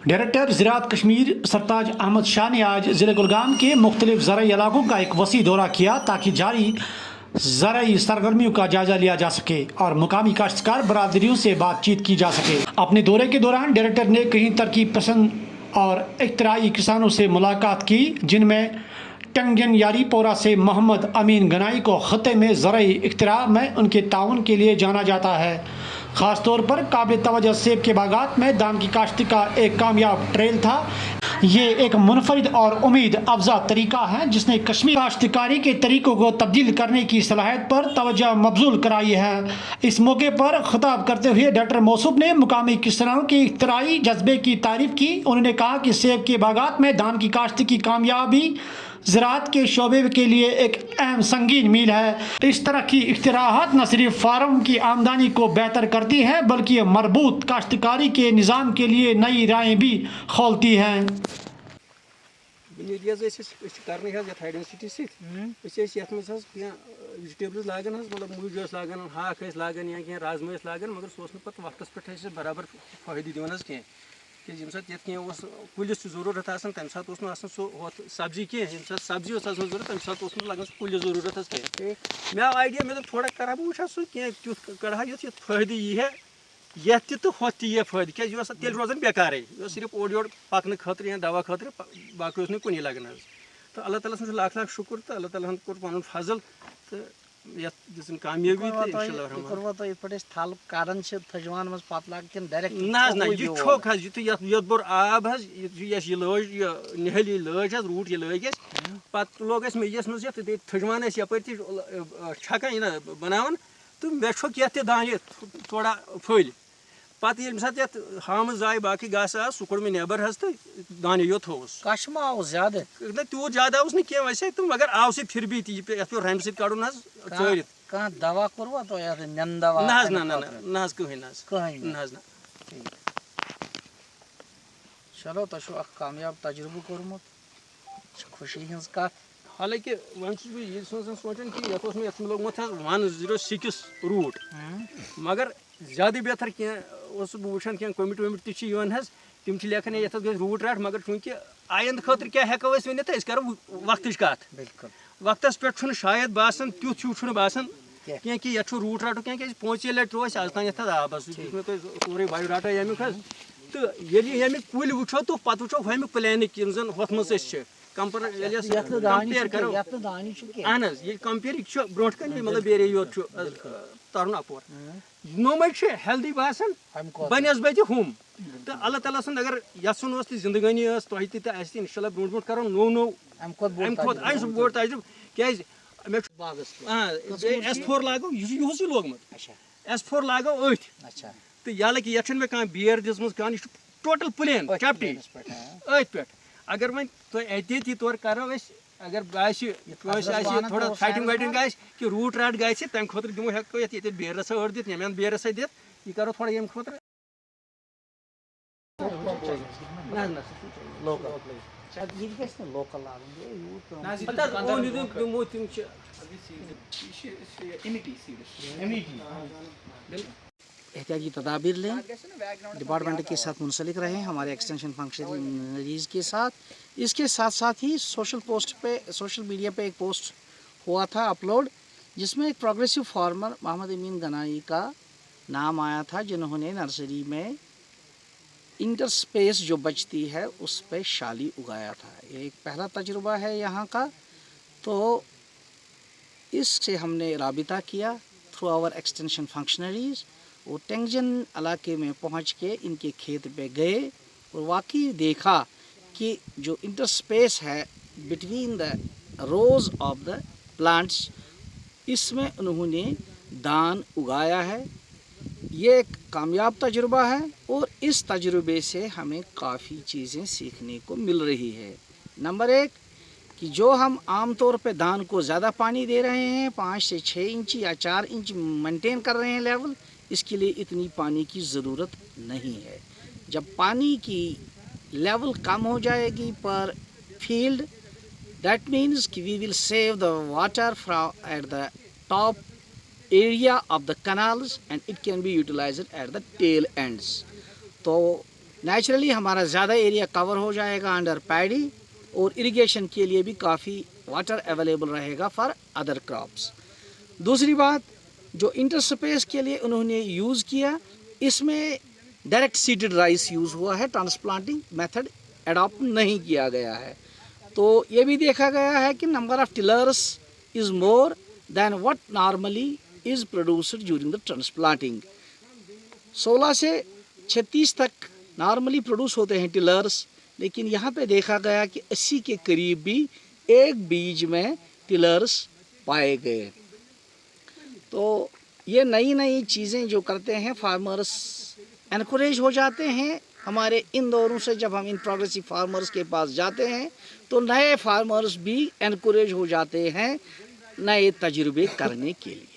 Director ज़राअत Kashmir सरताज अहमद शाह ने आज ज़िले कुलगाम के मुख्तलिफ ज़राई इलाकों का एक वसी दौरा किया ताकि जारी ज़राई सरगर्मियों का जायजा लिया जा सके और मुकामी काश्तकार बरादरियों से बातचीत की जा सके। अपने दौरे के दौरान डायरेक्टर ने कई तरकीब पसंद और इख्तराई किसानों से मुलाकात की, जिनमें टंगन यारी पोरा से मोहम्मद अमीन गनाई को खत्े में ज़राई इख्तरा में उनके ताउन के लिए जाना जाता है। ख़ास तौर पर काबिल तवज्जो सेब के बागात में धान की काश्त का एक कामयाब ट्रेल था। ये एक मुनफरिद और उम्मीद अफजा तरीका है जिसने कश्मीर काश्तकारी के तरीक़ों को तब्दील करने की सलाहियत पर तवज्जो मबजूल कराई है। इस मौके पर खिताब करते हुए डॉक्टर मौसूफ ने मुकामी किसानों के इख्तराई जज्बे की तारीफ़ की। उन्होंने कहा कि सेब के बागात में धान की काश्त की कामयाबी ज़राअत के शोबे के लिए एक अहम संगीन मील है। इस तरह की इख्तिराहात न सिर्फ फार्म की आमदनी को बेहतर करती हैं बल्कि मरबूत काश्तकारी के निज़ाम के लिए नई राहें भी खोलती हैं। आइडेंटिटी वेजिटेबल्स लागान मतलब मूज लागान हाक लागान या क्या राजमा लागान मगर सह पे वक्तस पे बराबर फायदे दिवान कह कुलिस जरूरत तम सह सब्जी कह सब्जी जरूरत तम सह लगन कुल जरूरत कह मे आइडिया मे थोड़ा करा बह वो सह तुथ कड़ा युथ फायदे यी है ये तो ये फायदे क्या तेल रोजान बेकार सिर्फ ओर योर पकने खतर या दवा खतर बाकी कुन लगन तो अल्लाह ताला सन लाख लाख शुक्र तो अल्लाह ताला कोर पन फजल तो दिन कामयाबी थल कदन थजवान मज पत लग डायरेक्ट ना यह बोर आब यह लज नहली लज रूट यह लग पे लोग मेस मज थजवान यप छकान यह बनान तो मे कह दान थोड़ा फल पे ये हाम जाए बाकी घास आ सह कोड़ मे नबर तो दाने यो थोस कश मा आव ज्यादा तूत ज्यादा आस ना कह वैसे तो मगर आव से फिर भी ये रम सत कड़न चरित कह दवा कोरवा तो नन दवा ना कहीं ना चलो तो कामयाब तजुर्बे कोरमुत खुशी हज कत हालांकि वन ये सोचान कि ये लोगमुत 106 रूट मगर ज़्यादा बेहतर कह वुचान कह कमिट वमिट तम लेखन ये रूट रट मगर चूंकि आयंद खतर क्या हेको वन करो वक्त कत बिल्कुल वक्तस पे शायद बासान तुथ हूँ बासान कह कि ये रूट रटो क्या 5 लट रोज आज तान आबस सोरे बायोडाटा यमुक तो ये कुल वो तो पे वो हम प्लानिक जन होथ मज कंपेयर करो अहन ये कंपेयर ब्रो कन मतलब बेरे योत तरन अपोर नोम हेल्दी बासान बनस्बत हम तो अल्लाह ताला सन अगर यसन तो जिंदगानी तुह तह इंशाल्लाह ब्रो ब्रो करो नो नो अम बोड़ तजुर्ब क्या S4 लागो यह लोगमुत S4 लागो अथ तो यह ये मे कह बेर दिम कह टोटल प्लेन चपटी अथ पे अगर वन तो एहतियाती तौर करो अगर थोड़ा फाइटिंग वाइटिंग कि रूट राट गि तम खुद दिमो हेको ये बेरस अड़ दित यम बेरस दित यह करो थोड़ा यम खुद एहतियाती तदाबीर लें, डिपार्टमेंट के साथ मुंसलिक रहें, हमारे एक्सटेंशन फंक्शनरीज के साथ। इसके साथ साथ ही सोशल मीडिया पे एक पोस्ट हुआ था अपलोड, जिसमें एक प्रोग्रेसिव फार्मर मोहम्मद अमीन गनाई का नाम आया था, जिन्होंने नर्सरी में इंटरस्पेस जो बचती है उस पर शाली उगाया था। ये एक पहला तजुर्बा है यहाँ का। तो इससे हमने राबिता किया थ्रू आवर एक्सटेंशन फंक्शनरीज। वो टेंगजन इलाके में पहुँच के इनके खेत पे गए और वाकई देखा कि जो इंटरस्पेस है between the rose of the plants, इसमें उन्होंने धान उगाया है। ये एक कामयाब तजुर्बा है और इस तजुर्बे से हमें काफ़ी चीज़ें सीखने को मिल रही है। नंबर 1 कि जो हम आम तौर पे धान को ज़्यादा पानी दे रहे हैं, 5 से 6 इंच या 4 इंच मेंटेन कर रहे हैं लेवल, इसके लिए इतनी पानी की ज़रूरत नहीं है। जब पानी की लेवल कम हो जाएगी पर फील्ड, दैट मीन्स कि we will save the water from at the top area of the canals and it can be utilized at the tail ends. तो नेचुरली हमारा ज़्यादा एरिया कवर हो जाएगा अंडर पैडी और इरिगेशन के लिए भी काफ़ी वाटर अवेलेबल रहेगा फॉर अदर क्रॉप्स। दूसरी बात, जो इंटरस्पेस के लिए उन्होंने यूज़ किया, इसमें डायरेक्ट सीडेड राइस यूज़ हुआ है, ट्रांसप्लांटिंग मेथड एडॉप्ट नहीं किया गया है। तो ये भी देखा गया है कि number of tillers is more than what normally is produced during the transplanting. 16 से 36 तक नॉर्मली प्रोड्यूस होते हैं टिलर्स, लेकिन यहाँ पे देखा गया कि 80 के करीब भी एक बीज में टिलर्स पाए गए। तो ये नई नई चीज़ें जो करते हैं फार्मर्स एनकरेज हो जाते हैं। हमारे इन दौरों से जब हम इन प्रोग्रेसिव फार्मर्स के पास जाते हैं तो नए फार्मर्स भी एनकरेज हो जाते हैं नए तजुर्बे करने के लिए।